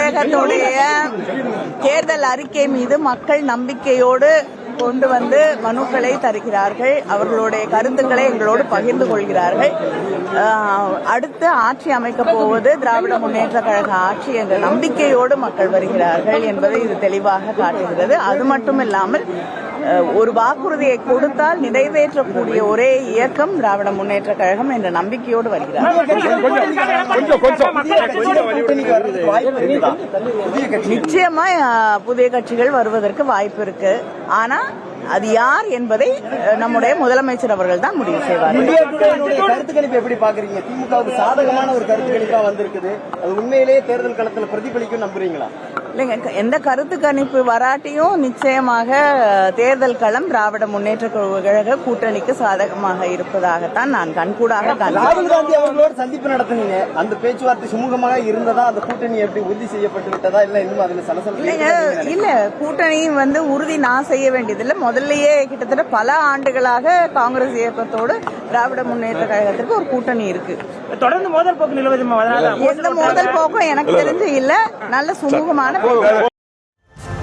கழகத்துடைய தேர்தல் அறிக்கை மீது மக்கள் நம்பிக்கையோடு கொண்டு வந்து மனுக்களை தருகிறார்கள். அவர்களுடைய கருத்துக்களை எங்களோடு பகிர்ந்து கொள்கிறார்கள். அடுத்து ஆட்சி அமைக்கப் போவது திராவிட முன்னேற்ற கழக ஆட்சி என்ற நம்பிக்கையோடு மக்கள் வருகிறார்கள் என்பதை இது தெளிவாக காட்டுகிறது. அது மட்டுமில்லாமல் ஒரு வாக்குறுதியை கொடுத்தால் நிறைவேற்றக்கூடிய ஒரே இயக்கம் திராவிட முன்னேற்ற கழகம் என்ற நம்பிக்கையோடு வருகிறார். நிச்சயமா புதிய கட்சிகள் வருவதற்கு வாய்ப்பு இருக்கு. ஆனா அது யார் என்பதை நம்முடைய முதலமைச்சர் அவர்கள் தான் முடிவு செய்வார்கள். கருத்து கணிப்பு எப்படி பாக்குறீங்க? திமுகவுக்கு சாதகமான ஒரு கருத்து கணிப்பா வந்திருக்குது. அது உண்மையிலேயே தேர்தல் களத்தில் பிரதிபலிக்கும் நம்புறீங்களா? இல்லைங்க, எந்த கருத்து கணிப்பு வராட்டியும் நிச்சயமாக தேர்தல் களம் திராவிட முன்னேற்ற கழக கூட்டணிக்கு சாதகமாக இருப்பதாகத்தான் நான் கண்கூடாக ராகுல் காந்தி அவர்களோடு சந்திப்பு நடத்தினீங்க. அந்த பேச்சுவார்த்தை சுமூகமாக இருந்ததா? அந்த கூட்டணி எப்படி உறுதி செய்யப்பட்டு விட்டதா? இல்ல இன்னும் அதுல சலசலப்பு இல்ல, கூட்டணி உறுதி நான் செய்ய வேண்டியதில்லை. முதல்லயே கிட்டத்தட்ட பல ஆண்டுகளாக காங்கிரஸ் இயக்கத்தோடு திராவிட முன்னேற்ற கழகத்திற்கு ஒரு கூட்டணி இருக்கு. தொடர்ந்து மோதல் போக்கு நிலவுது. எந்த மோதல் போக்கும் எனக்கு தெரிஞ்சு இல்ல. நல்ல சுமூகமான